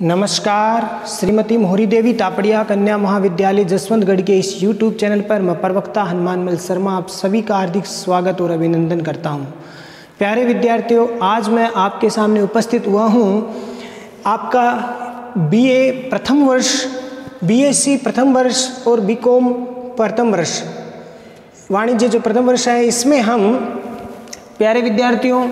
नमस्कार। श्रीमती मोहरी देवी तापड़िया कन्या महाविद्यालय जसवंतगढ़ के इस YouTube चैनल पर मैं प्रवक्ता हनुमानमल शर्मा आप सभी का हार्दिक स्वागत और अभिनंदन करता हूं। प्यारे विद्यार्थियों, आज मैं आपके सामने उपस्थित हुआ हूं आपका BA प्रथम वर्ष, BSc प्रथम वर्ष और BCom प्रथम वर्ष वाणिज्य जो प्रथम वर्ष है, इसमें हम प्यारे विद्यार्थियों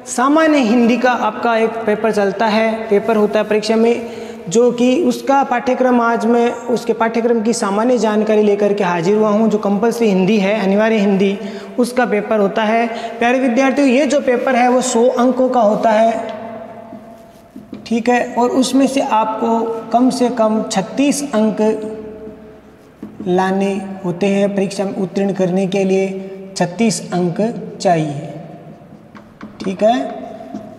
सामान्य हिंदी का आपका एक पेपर चलता है, पेपर होता है परीक्षा में, जो कि उसका पाठ्यक्रम आज मैं उसके पाठ्यक्रम की सामान्य जानकारी लेकर के हाजिर हुआ हूं। जो कंपल्सरी हिंदी है, अनिवार्य हिंदी, उसका पेपर होता है। प्यारे विद्यार्थियों, ये जो पेपर है वो 100 अंकों का होता है, ठीक है, और उसमें से आपको कम से कम 36 अंक लाने होते हैं। परीक्षा में उत्तीर्ण करने के लिए 36 अंक चाहिए, ठीक है।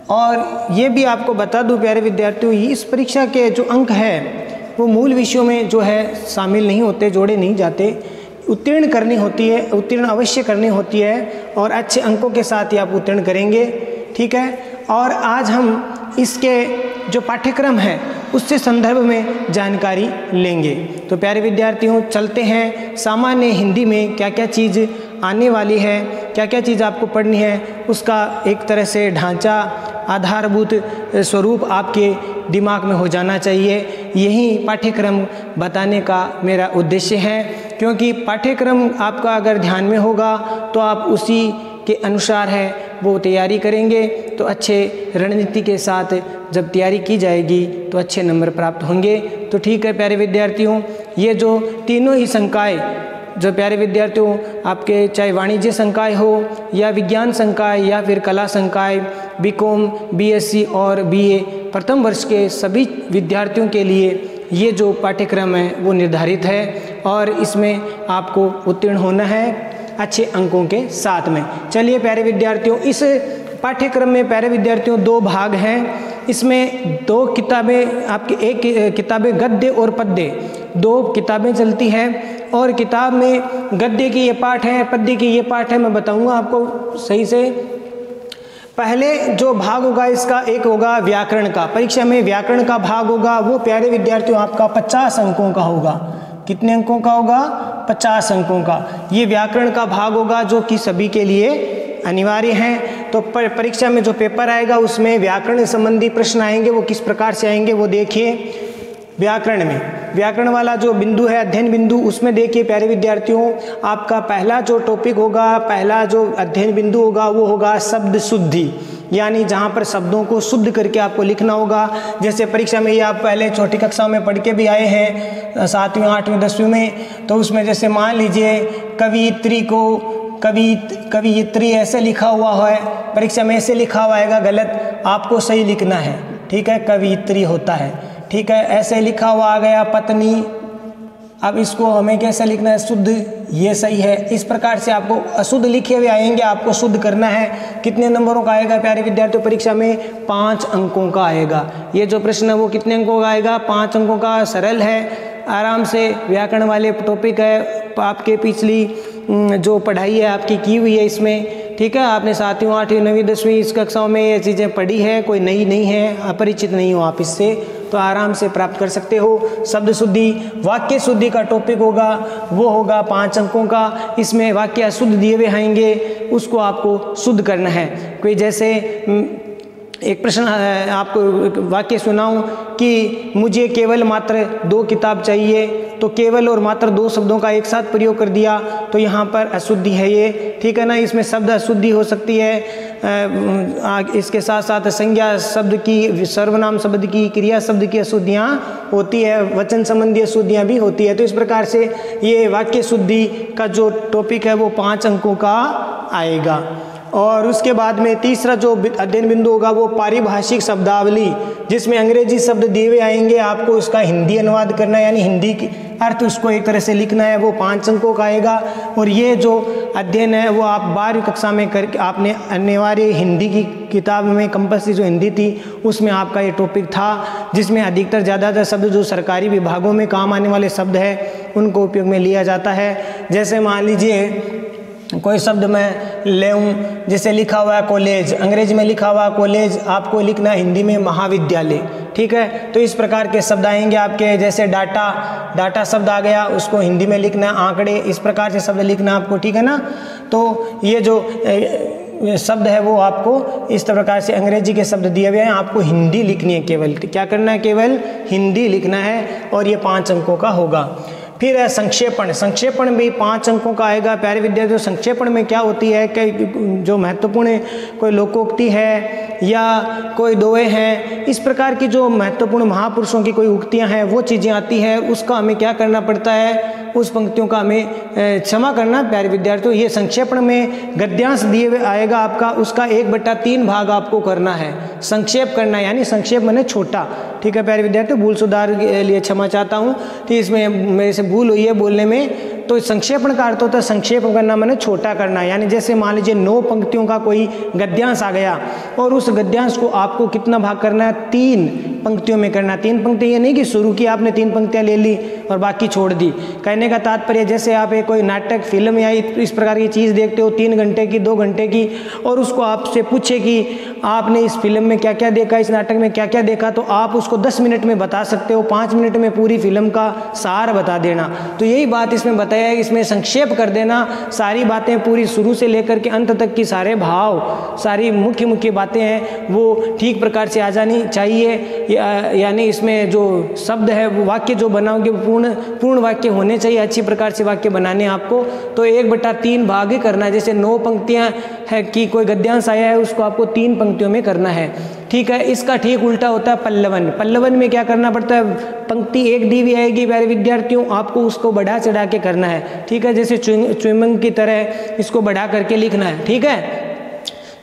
और ये भी आपको बता दूं प्यारे विद्यार्थियों, इस परीक्षा के जो अंक है वो मूल विषयों में जो है शामिल नहीं होते, जोड़े नहीं जाते। उत्तीर्ण करनी होती है, उत्तीर्ण अवश्य करनी होती है और अच्छे अंकों के साथ ही आप उत्तीर्ण करेंगे, ठीक है। और आज हम इसके जो पाठ्यक्रम है उससे संदर्भ में जानकारी लेंगे। तो प्यारे विद्यार्थियों, चलते हैं सामान्य हिंदी में क्या क्या चीज़ आने वाली है, क्या क्या चीज़ आपको पढ़नी है, उसका एक तरह से ढांचा, आधारभूत स्वरूप आपके दिमाग में हो जाना चाहिए। यही पाठ्यक्रम बताने का मेरा उद्देश्य है, क्योंकि पाठ्यक्रम आपका अगर ध्यान में होगा तो आप उसी के अनुसार है वो तैयारी करेंगे, तो अच्छे रणनीति के साथ जब तैयारी की जाएगी तो अच्छे नंबर प्राप्त होंगे। तो ठीक है प्यारे विद्यार्थियों, ये जो तीनों ही संकाय जो प्यारे विद्यार्थियों आपके, चाहे वाणिज्य संकाय हो या विज्ञान संकाय या फिर कला संकाय, BCom, BSc और BA प्रथम वर्ष के सभी विद्यार्थियों के लिए ये जो पाठ्यक्रम है वो निर्धारित है और इसमें आपको उत्तीर्ण होना है अच्छे अंकों के साथ में। चलिए प्यारे विद्यार्थियों, इस पाठ्यक्रम में प्यारे विद्यार्थियों 2 भाग हैं। इसमें 2 किताबें आपकी, एक किताबें गद्य और पद्य, 2 किताबें चलती हैं। और किताब में गद्य की ये पाठ है, पद्य की ये पाठ है, मैं बताऊंगा आपको सही से। पहले जो भाग होगा इसका, एक होगा व्याकरण का। परीक्षा में व्याकरण का भाग होगा, वो प्यारे विद्यार्थियों आपका 50 अंकों का होगा। कितने अंकों का होगा? 50 अंकों का ये व्याकरण का भाग होगा, जो कि सभी के लिए अनिवार्य हैं। तो परीक्षा में जो पेपर आएगा उसमें व्याकरण संबंधी प्रश्न आएंगे। वो किस प्रकार से आएंगे वो देखिए। व्याकरण में व्याकरण वाला जो बिंदु है, अध्ययन बिंदु, उसमें देखिए प्यारे विद्यार्थियों आपका पहला जो टॉपिक होगा, पहला जो अध्ययन बिंदु होगा वो होगा शब्द शुद्धि, यानी जहाँ पर शब्दों को शुद्ध करके आपको लिखना होगा। जैसे परीक्षा में ये आप पहले छोटी कक्षा में पढ़ के भी आए हैं, 7वीं 8वीं 10वीं में। तो उसमें जैसे मान लीजिए कवियत्री को कवियत्री ऐसे लिखा हुआ है, परीक्षा में ऐसे लिखा हुआ आएगा, गलत, आपको सही लिखना है, ठीक है। कवियत्री होता है, ठीक है, ऐसे लिखा हुआ आ गया पत्नी, अब इसको हमें कैसे लिखना है? शुद्ध, ये सही है। इस प्रकार से आपको अशुद्ध लिखे हुए आएंगे, आपको शुद्ध करना है। कितने नंबरों का आएगा प्यारे विद्यार्थियों? परीक्षा में 5 अंकों का आएगा। ये जो प्रश्न है वो कितने अंकों का आएगा? 5 अंकों का। सरल है, आराम से व्याकरण वाले टॉपिक है, आपके पिछली जो पढ़ाई है आपकी की हुई है इसमें, ठीक है। आपने 7वीं 8वीं 9वीं 10वीं इस कक्षाओं में ये चीज़ें पढ़ी है, कोई नई नहीं है, अपरिचित नहीं हो आप इससे, तो आराम से प्राप्त कर सकते हो। शब्द शुद्धि, वाक्य शुद्धि का टॉपिक होगा, वो होगा 5 अंकों का। इसमें वाक्य अशुद्ध दिए हुए आएंगे, उसको आपको शुद्ध करना है। कोई जैसे एक प्रश्न आपको वाक्य सुनाऊं कि मुझे केवल मात्र 2 किताब चाहिए, तो केवल और मात्र 2 शब्दों का एक साथ प्रयोग कर दिया, तो यहाँ पर अशुद्धि है ये, ठीक है ना। इसमें शब्द अशुद्धि हो सकती है, इसके साथ साथ संज्ञा शब्द की, सर्वनाम शब्द की, क्रिया शब्द की अशुद्धियाँ होती है, वचन संबंधी अशुद्धियाँ भी होती है। तो इस प्रकार से ये वाक्य शुद्धि का जो टॉपिक है वो 5 अंकों का आएगा। और उसके बाद में तीसरा जो अध्ययन बिंदु होगा वो पारिभाषिक शब्दावली, जिसमें अंग्रेजी शब्द दिए हुए आएंगे, आपको उसका हिंदी अनुवाद करना है, यानी हिंदी की अर्थ उसको एक तरह से लिखना है, वो 5 अंकों का आएगा। और ये जो अध्ययन है वो आप 12वीं कक्षा में करके आपने अनिवार्य हिंदी की किताब में कंपल्सरी जो हिंदी थी उसमें आपका ये टॉपिक था, जिसमें अधिकतर ज़्यादातर शब्द जो सरकारी विभागों में काम आने वाले शब्द है उनको उपयोग में लिया जाता है। जैसे मान लीजिए कोई शब्द मैं लेऊं, जैसे लिखा हुआ है कॉलेज, अंग्रेजी में लिखा हुआ कॉलेज, आपको लिखना हिंदी में महाविद्यालय। ठीक है, तो इस प्रकार के शब्द आएंगे आपके, जैसे डाटा शब्द आ गया, उसको हिंदी में लिखना, आंकड़े, इस प्रकार से शब्द लिखना आपको। ठीक है ना, तो ये जो शब्द है वो आपको इस प्रकार से अंग्रेजी के शब्द दिए हुए हैं, आपको हिंदी लिखनी है, केवल क्या करना है, केवल हिंदी लिखना है, और ये 5 अंकों का होगा। फिर है संक्षेपण। संक्षेपण भी 5 अंकों का आएगा। प्यारे विद्यार्थियों, संक्षेपण में क्या होती है कि जो महत्वपूर्ण कोई लोकोक्ति है या कोई दोहे हैं, इस प्रकार की जो महत्वपूर्ण महापुरुषों की कोई उक्तियां हैं, वो चीज़ें आती है, उसका हमें क्या करना पड़ता है, उस पंक्तियों का हमें क्षमा करना प्यारे विद्यार्थियों। ये संक्षेपण में गद्यांश दिए हुए आएगा आपका, उसका 1/3 भाग आपको करना है, संक्षेप करना है, यानी संक्षेप माने छोटा। ठीक है प्यारे विद्यार्थियों, भूल सुधार के लिए क्षमा चाहता हूँ, तो इसमें मेरे से भूल हुई है बोलने में। तो संक्षेपण का अर्थ होता है संक्षेप करना माने छोटा करना, यानी जैसे मान लीजिए 9 पंक्तियों का कोई गद्यांश आ गया और उस गद्यांश को आपको कितना भाग करना है, 3 पंक्तियों में करना। 3 पंक्ति ये नहीं कि शुरू की आपने 3 पंक्तियां ले ली और बाकी छोड़ दी। कहने का तात्पर्य जैसे आप एक कोई नाटक, फिल्म या इस प्रकार की चीज़ देखते हो 3 घंटे की, 2 घंटे की, और उसको आपसे पूछे कि आपने इस फिल्म में क्या क्या देखा, इस नाटक में क्या क्या देखा, तो आप उसको 10 मिनट में बता सकते हो, 5 मिनट में पूरी फिल्म का सार बता देना। तो यही बात इसमें बताया है, इसमें संक्षेप कर देना, सारी बातें पूरी शुरू से लेकर के अंत तक की सारे भाव, सारी मुख्य मुख्य बातें हैं वो ठीक प्रकार से आ जानी चाहिए। यानी इसमें जो शब्द है वो वाक्य जो बनाओगे पूर्ण वाक्य होने चाहिए, अच्छी प्रकार से वाक्य बनाने आपको। तो 1/3 भाग करना है, जैसे 9 पंक्तियां है कि कोई गद्यांश आया है, उसको आपको 3 पंक्तियों में करना है। ठीक है, इसका ठीक उल्टा होता है पल्लवन। पल्लवन में क्या करना पड़ता है, पंक्ति 1 दी हुई आएगी प्यारे विद्यार्थियों, आपको उसको बढ़ा चढ़ा के करना है। ठीक है, जैसे च्युइंगम की तरह इसको बढ़ा करके लिखना है। ठीक है,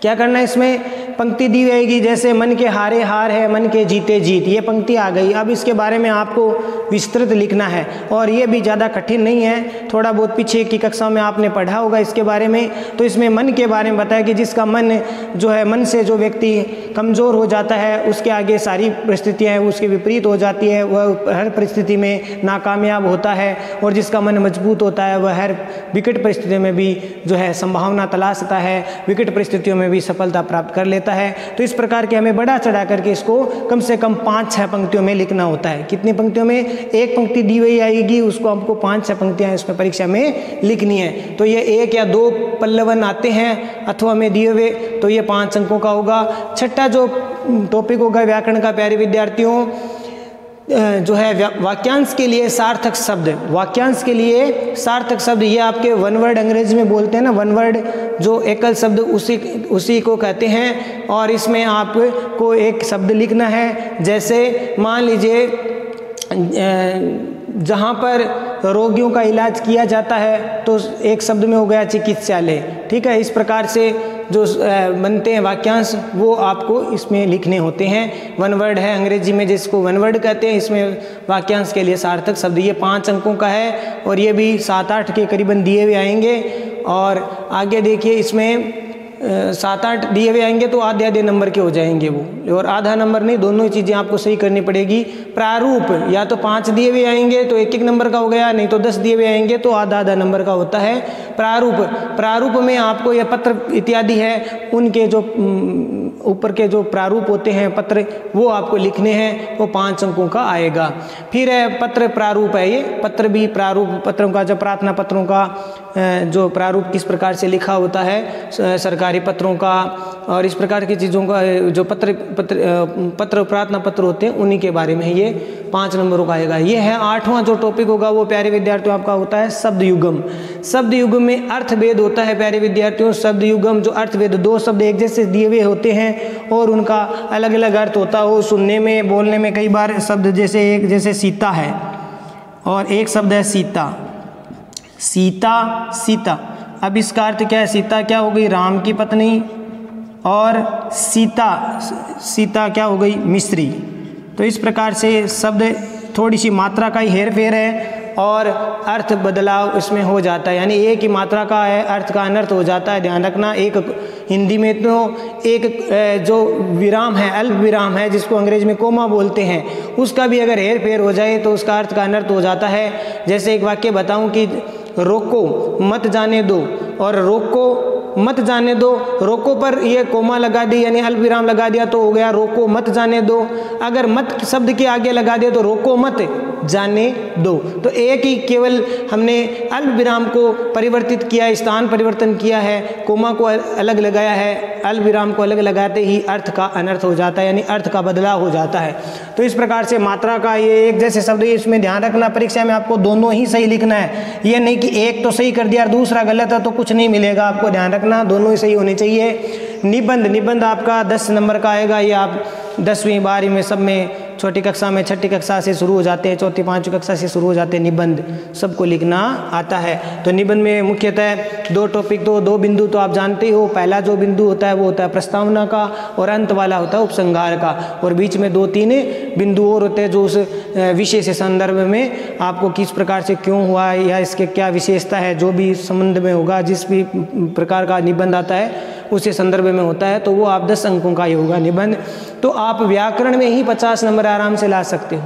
क्या करना है, इसमें पंक्ति दी जाएगी, जैसे मन के हारे हार है, मन के जीते जीत, ये पंक्ति आ गई। अब इसके बारे में आपको विस्तृत लिखना है, और ये भी ज़्यादा कठिन नहीं है, थोड़ा बहुत पीछे की कक्षा में आपने पढ़ा होगा इसके बारे में। तो इसमें मन के बारे में बताया कि जिसका मन जो है, मन से जो व्यक्ति कमज़ोर हो जाता है, उसके आगे सारी परिस्थितियाँ हैं उसके विपरीत हो जाती है, वह हर परिस्थिति में नाकामयाब होता है, और जिसका मन मजबूत होता है वह हर विकट परिस्थितियों में भी जो है संभावना तलाशता है, विकट परिस्थितियों में भी सफलता प्राप्त कर लेता है। तो इस प्रकार के हमें बढ़ा चढ़ा करके इसको कम से कम 5-6 पंक्तियों में लिखना होता है। कितनी पंक्तियों में, 1 पंक्ति दी हुई आएगी, उसको हमको 5-6 पंक्तियां इसमें परीक्षा में लिखनी है। तो ये 1 या 2 पल्लवन आते हैं अथवा में दिए हुए, तो ये 5 अंकों का होगा। छठा जो टॉपिक होगा व्याकरण का प्यारे विद्यार्थियों, जो है वाक्यांश के लिए सार्थक शब्द। वाक्यांश के लिए सार्थक शब्द, ये आपके वन वर्ड अंग्रेजी में बोलते हैं ना, वन वर्ड जो एकल शब्द उसी को कहते हैं। और इसमें आपको एक शब्द लिखना है, जैसे मान लीजिए जहाँ पर रोगियों का इलाज किया जाता है तो एक शब्द में हो गया चिकित्सालय। ठीक है, इस प्रकार से जो बनते हैं वाक्यांश वो आपको इसमें लिखने होते हैं। वन वर्ड है अंग्रेजी में जिसको वन वर्ड कहते हैं, इसमें वाक्यांश के लिए सार्थक शब्द ये 5 अंकों का है, और ये भी 7-8 के करीबन दिए हुए आएंगे। और आगे देखिए इसमें 7-8 दिए हुए आएंगे तो आधे नंबर के हो जाएंगे वो, और आधा नंबर नहीं, दोनों ही चीज़ें आपको सही करनी पड़ेगी। प्रारूप या तो 5 दिए हुए आएंगे तो 1-1 नंबर का हो गया, नहीं तो 10 दिए हुए आएंगे तो आधा नंबर का होता है प्रारूप में आपको यह पत्र इत्यादि है, उनके जो ऊपर के जो प्रारूप होते हैं पत्र वो आपको लिखने हैं, वो 5 अंकों का आएगा। फिर है पत्र प्रारूप है, ये पत्र भी प्रारूप, पत्रों का जो प्रार्थना पत्रों का जो प्रारूप किस प्रकार से लिखा होता है, सरकारी पत्रों का और इस प्रकार की चीज़ों का जो पत्र प्रार्थना पत्र होते हैं उन्हीं के बारे में ये 5 नंबरों का आएगा। ये है 8वां जो टॉपिक होगा वो प्यारे विद्यार्थियों आपका होता है शब्द युगम। शब्द युगम में अर्थभेद होता है प्यारे विद्यार्थियों। शब्द युगम जो अर्थभेद, 2 शब्द एक जैसे दिए हुए होते हैं और उनका अलग अलग अर्थ होता हो, सुनने में बोलने में कई बार शब्द जैसे सीता है और एक शब्द है सीता, सीता। अब इसका अर्थ क्या है, सीता क्या हो गई, राम की पत्नी, और सीता क्या हो गई, मिस्री। तो इस प्रकार से शब्द थोड़ी सी मात्रा का ही हेर फेर है और अर्थ बदलाव इसमें हो जाता है, यानी एक ही मात्रा का है अर्थ का अनर्थ हो जाता है, ध्यान रखना। एक हिंदी में तो एक जो विराम है, अल्प विराम है जिसको अंग्रेजी में कोमा बोलते हैं, उसका भी अगर हेर फेर हो जाए तो उसका अर्थ का अनर्थ हो जाता है। जैसे एक वाक्य बताऊं कि रोको मत जाने दो, और रोको मत जाने दो, रोको पर ये कोमा लगा दी यानी अल्पविराम लगा दिया तो हो गया रोको मत जाने दो। अगर मत शब्द के आगे लगा दिया तो रोको मत जाने दो। तो एक ही केवल हमने अल्पविराम को परिवर्तित किया, स्थान परिवर्तन किया है, कोमा को अलग लगाया है, अल्पविराम को अलग लगाते ही अर्थ का अनर्थ हो जाता है यानी अर्थ का बदलाव हो जाता है। तो इस प्रकार से मात्रा का ये एक जैसे शब्द, इसमें ध्यान रखना परीक्षा में आपको दोनों ही सही लिखना है, ये नहीं कि एक तो सही कर दिया और दूसरा गलत है तो कुछ नहीं मिलेगा। आपको ध्यान रखना दोनों ही सही होने चाहिए। निबंध आपका 10 नंबर का आएगा। ये आप 10वीं 12वीं में सब में, छोटी कक्षा में, छठी कक्षा से शुरू हो जाते हैं, चौथी 5वीं कक्षा से शुरू हो जाते हैं निबंध, सबको लिखना आता है। तो निबंध में मुख्यतः 2 टॉपिक, 2 बिंदु तो आप जानते ही हो। पहला जो बिंदु होता है वो होता है प्रस्तावना का और अंत वाला होता है उपसंहार का, और बीच में 2-3 बिंदु और होते हैं जो उस विषय से संदर्भ में आपको किस प्रकार से क्यों हुआ या इसके क्या विशेषता है, जो भी संबंध में होगा, जिस भी प्रकार का निबंध आता है उसी संदर्भ में होता है, तो वो आप 10 अंकों का ही होगा निबंध। तो आप व्याकरण में ही 50 नंबर आराम से ला सकते हो।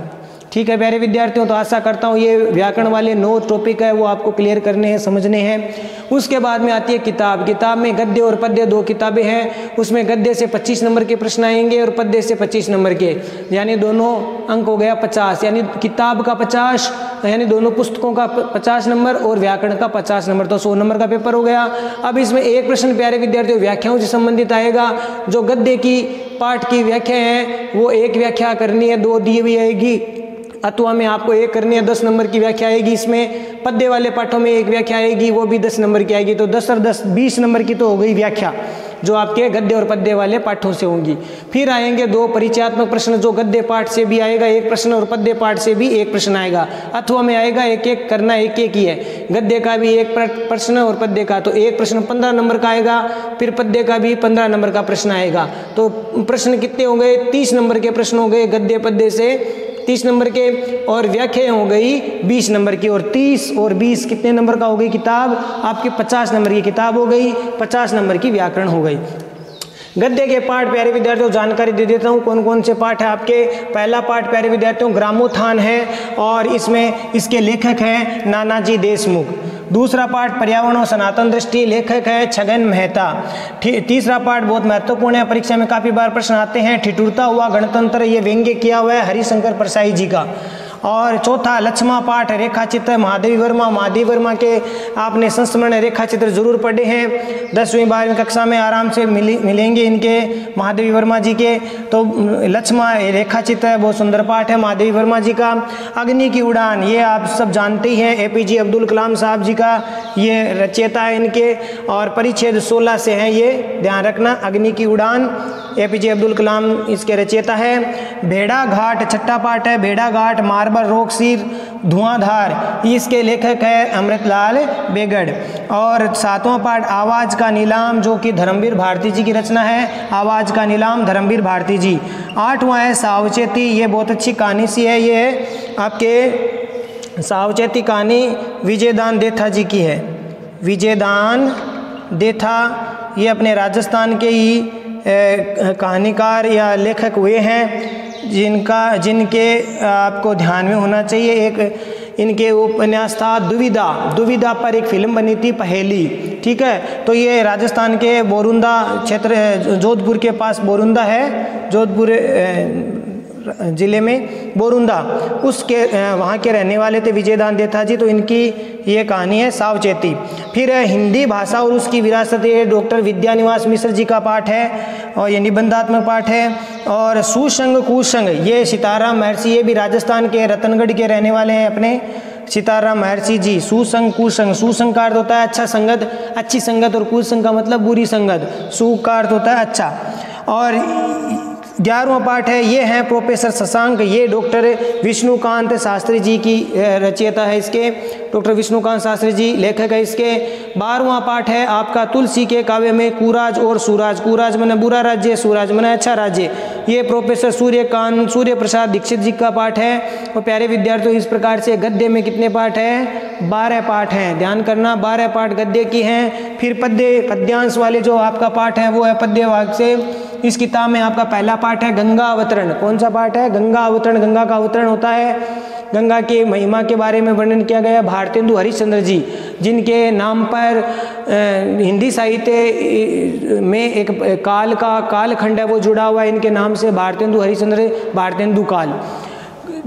ठीक है प्यारे विद्यार्थियों, तो आशा करता हूँ ये व्याकरण वाले 9 टॉपिक है वो आपको क्लियर करने हैं, समझने हैं। उसके बाद में आती है किताब। किताब में गद्य और पद्य 2 किताबें हैं। उसमें गद्य से 25 नंबर के प्रश्न आएंगे और पद्य से 25 नंबर के, यानी दोनों अंक हो गया 50, यानी किताब का 50 यानी दोनों पुस्तकों का 50 नंबर और व्याकरण का 50 नंबर, तो 100 नंबर का पेपर हो गया। अब इसमें एक प्रश्न प्यारे विद्यार्थियों व्याख्याओं से संबंधित आएगा। जो गद्य की पाठ की व्याख्या है वो एक व्याख्या करनी है, 2 दी हुई आएगी, अथवा में आपको 1 करनी है, 10 नंबर की व्याख्या आएगी। इसमें पद्य वाले पाठों में 1 व्याख्या आएगी, वो भी 10 नंबर की आएगी। तो 10 और 10 20 नंबर की तो हो गई व्याख्या, जो आपके गद्य और पद्य वाले पाठों से होंगी। फिर आएंगे 2 परिचयात्मक प्रश्न, जो गद्य पाठ से भी आएगा 1 प्रश्न और पद्य पाठ से भी 1 प्रश्न आएगा। अथवा में आएगा 1-1 करना, 1-1 ही है, गद्य का भी 1 प्रश्न और पद्य का, तो 1 प्रश्न 15 नंबर का आएगा, फिर पद्य का भी 15 नंबर का प्रश्न आएगा। तो प्रश्न कितने हो गए? 30 नंबर के प्रश्न हो गए गद्य पद्य से 30 नंबर के, और व्याख्या हो गई 20 नंबर की, और 30 और 20 कितने नंबर का हो गई किताब? आपकी 50 नंबर की किताब हो गई, 50 नंबर की व्याकरण हो गई। गद्य के पाठ प्यारे विद्यार्थियों जानकारी दे देता हूँ कौन कौन से पाठ है आपके। पहला पाठ प्यारे विद्यार्थियों ग्रामोत्थान है, और इसमें इसके लेखक हैं नानाजी देशमुख। दूसरा पाठ पर्यावरण और सनातन दृष्टि, लेखक है छगन मेहता। तीसरा पाठ बहुत महत्वपूर्ण है, परीक्षा में काफ़ी बार प्रश्न आते हैं, ठिठुरता हुआ गणतंत्र, ये व्यंग्य किया हुआ है हरिशंकर परसाई जी का। और चौथा लक्ष्मा पाठ रेखा चित्र महादेवी वर्मा। महादेवी वर्मा के आपने संस्मरण रेखा चित्र जरूर पढ़े हैं, 10वीं 12वीं कक्षा में आराम से मिलेंगे इनके, महादेवी वर्मा जी के। तो लक्ष्मा रेखा चित्र बहुत सुंदर पाठ है महादेवी वर्मा जी का। अग्नि की उड़ान, ये आप सब जानते ही हैं, APJ अब्दुल कलाम साहब जी का ये रचयिता है इनके, और परिच्छेद 16 से हैं, ये ध्यान रखना। अग्नि की उड़ान APJ अब्दुल कलाम इसके रचयिता है। भेड़ा घाट छठा पाठ है, भेड़ा घाट मार्बल रोक सिर धुआंधार, इसके लेखक है अमृतलाल बेगड़। और 7वां पाठ आवाज़ का नीलाम, जो कि धर्मवीर भारती जी की रचना है, आवाज़ का नीलाम धर्मवीर भारती जी। 8वां है सावचेती, ये बहुत अच्छी कहानी सी है, ये आपके सावचेती कहानी विजयदान देथा जी की है। विजयदान देथा ये अपने राजस्थान के ही कहानीकार या लेखक हुए हैं, जिनके आपको ध्यान में होना चाहिए। एक इनके उपन्यास था दुविधा पर एक फिल्म बनी थी पहेली, ठीक है। तो ये राजस्थान के बोरुंदा क्षेत्र है, जोधपुर के पास बोरुंदा है, जोधपुर जिले में बोरुंदा, उसके वहाँ के रहने वाले थे विजयदान देथा जी। तो इनकी ये कहानी है सावचेती। फिर हिंदी भाषा और उसकी विरासत, ये डॉक्टर विद्यानिवास मिश्र जी का पाठ है और ये निबंधात्मक पाठ है। और सुसंग कुसंग, ये सीताराम महर्षि, ये भी राजस्थान के रतनगढ़ के रहने वाले हैं अपने सीताराम महर्षि जी। सुसंग कुसंग, सुसंग का अर्थ होता है अच्छा संगत, अच्छी संगत, और कुसंग का मतलब बुरी संगत, सु का अर्थ होता है अच्छा। और 11वां पाठ है, ये हैं प्रोफेसर शशांक, ये डॉक्टर विष्णुकांत शास्त्री जी की रचयिता है इसके, डॉक्टर विष्णुकांत शास्त्री जी लेखक है इसके। 12वां पाठ है आपका तुलसी के काव्य में कुराज और सूराज, कुराज मने बुरा राज्य, सूराज मने अच्छा राज्य, ये प्रोफेसर सूर्य प्रसाद दीक्षित जी का पाठ है। और प्यारे विद्यार्थियों इस प्रकार से गद्य में कितने पाठ हैं? 12 पाठ हैं, ध्यान करना 12 पाठ गद्य की हैं। फिर पद्यांश वाले जो आपका पाठ है वो है पद्य भाग से। इस किताब में आपका पहला पाठ है गंगा अवतरण। कौन सा पाठ है? गंगा अवतरण। गंगा का अवतरण होता है गंगा के महिमा के बारे में वर्णन किया गया। भारतेंदु हरिश्चंद्र जी, जिनके नाम पर हिंदी साहित्य में एक काल का कालखंड है वो जुड़ा हुआ है, इनके नाम से भारतेंदु हरिश्चंद्र, भारतेंदु काल।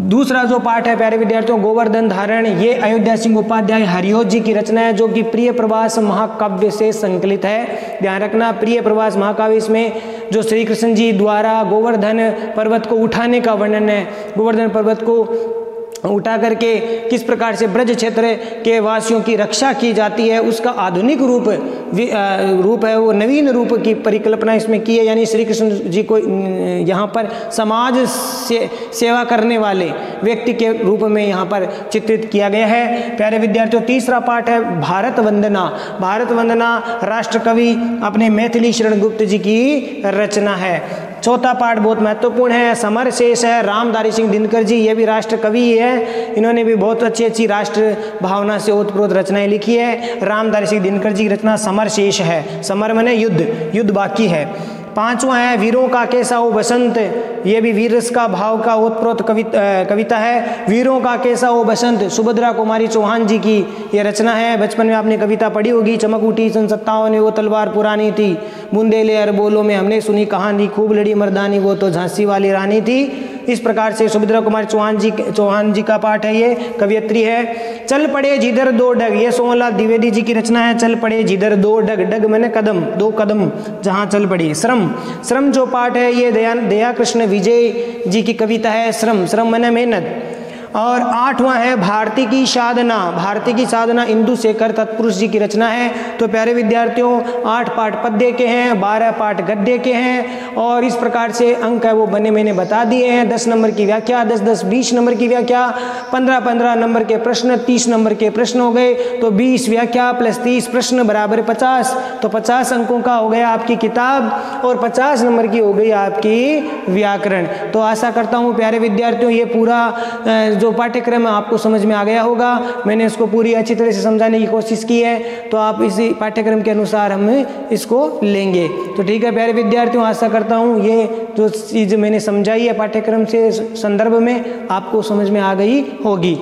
दूसरा जो पाठ है प्यारे विद्यार्थियों, गोवर्धन धारण, ये अयोध्या सिंह उपाध्याय हरिओत जी की रचना है, जो कि प्रिय प्रवास महाकाव्य से संकलित है। ध्यान रखना, प्रिय प्रवास महाकाव्य, इसमें जो श्री कृष्ण जी द्वारा गोवर्धन पर्वत को उठाने का वर्णन है, गोवर्धन पर्वत को उठा करके किस प्रकार से ब्रज क्षेत्र के वासियों की रक्षा की जाती है, उसका आधुनिक रूप है, वो नवीन रूप की परिकल्पना इसमें की है। यानी श्री कृष्ण जी को यहाँ पर समाज से सेवा करने वाले व्यक्ति के रूप में यहाँ पर चित्रित किया गया है। प्यारे विद्यार्थियों, तीसरा पाठ है भारत वंदना। भारत वंदना राष्ट्रकवि अपने मैथिली शरण गुप्त जी की रचना है। चौथा पाठ बहुत महत्वपूर्ण है, समर शेष है, रामधारी सिंह दिनकर जी, ये भी राष्ट्र कवि है, इन्होंने भी बहुत अच्छी अच्छी राष्ट्र भावना से ओतप्रोत रचनाएं लिखी है। रामधारी सिंह दिनकर जी की रचना समर शेष है, समर माने युद्ध, युद्ध बाकी है। पांचवा है वीरों का कैसा हो बसंत, ये भी वीर रस का भाव का ओतप्रोत कविता है। वीरों का कैसा हो बसंत, सुभद्रा कुमारी चौहान जी की ये रचना है। बचपन में आपने कविता पढ़ी होगी, चमक उठी सन 57 में वो तलवार पुरानी थी, बुंदेले अरबोलों में हमने सुनी कहानी, खूब लड़ी मर्दानी वो तो झांसी वाली रानी थी। इस प्रकार से सुभद्रा कुमारी चौहान जी का पाठ है, ये कवियत्री है। चल पड़े जिधर दो डग, ये सोमलाल द्विवेदी जी की रचना है। चल पड़े जिधर दो डग, डग मैंने कदम, दो कदम जहाँ चल पड़ी। श्रम जो पाठ है ये दया कृष्ण विजय जी की कविता है। श्रम मैंने मेहनत। और आठवां है भारती की साधना। भारती की साधना इंदु शेखर तत्पुरुष जी की रचना है। तो प्यारे विद्यार्थियों, 8 पाठ पद्य के हैं, 12 पाठ गद्य के हैं, और इस प्रकार से अंक है वो बने मैंने बता दिए हैं। 10 नंबर की व्याख्या, 10-10 20 नंबर की व्याख्या, 15-15 नंबर के प्रश्न, 30 नंबर के प्रश्न हो गए। तो 20 व्याख्या प्लस 30 प्रश्न बराबर 50, तो 50 अंकों का हो गया आपकी किताब, और 50 नंबर की हो गई आपकी व्याकरण। तो आशा करता हूँ प्यारे विद्यार्थियों ये पूरा जो पाठ्यक्रम है आपको समझ में आ गया होगा। मैंने इसको पूरी अच्छी तरह से समझाने की कोशिश की है, तो आप इसी पाठ्यक्रम के अनुसार हम इसको लेंगे। तो ठीक है प्यारे विद्यार्थियों, आशा करता हूँ ये जो चीज़ मैंने समझाई है पाठ्यक्रम से संदर्भ में आपको समझ में आ गई होगी।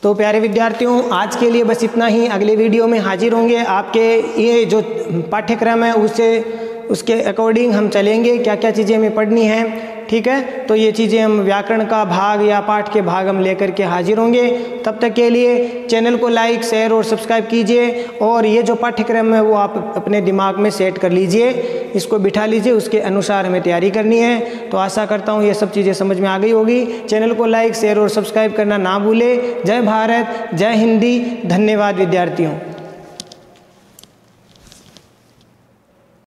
तो प्यारे विद्यार्थियों, आज के लिए बस इतना ही। अगले वीडियो में हाजिर होंगे। आपके ये जो पाठ्यक्रम है उसके अकॉर्डिंग हम चलेंगे, क्या क्या चीज़ें हमें पढ़नी हैं। ठीक है, तो ये चीज़ें हम व्याकरण का भाग या पाठ के भाग हम लेकर के हाजिर होंगे। तब तक के लिए चैनल को लाइक, शेयर और सब्सक्राइब कीजिए, और ये जो पाठ्यक्रम है वो आप अपने दिमाग में सेट कर लीजिए, इसको बिठा लीजिए, उसके अनुसार हमें तैयारी करनी है। तो आशा करता हूँ ये सब चीज़ें समझ में आ गई होगी। चैनल को लाइक, शेयर और सब्सक्राइब करना ना भूले। जय भारत, जय हिंदी। धन्यवाद विद्यार्थियों।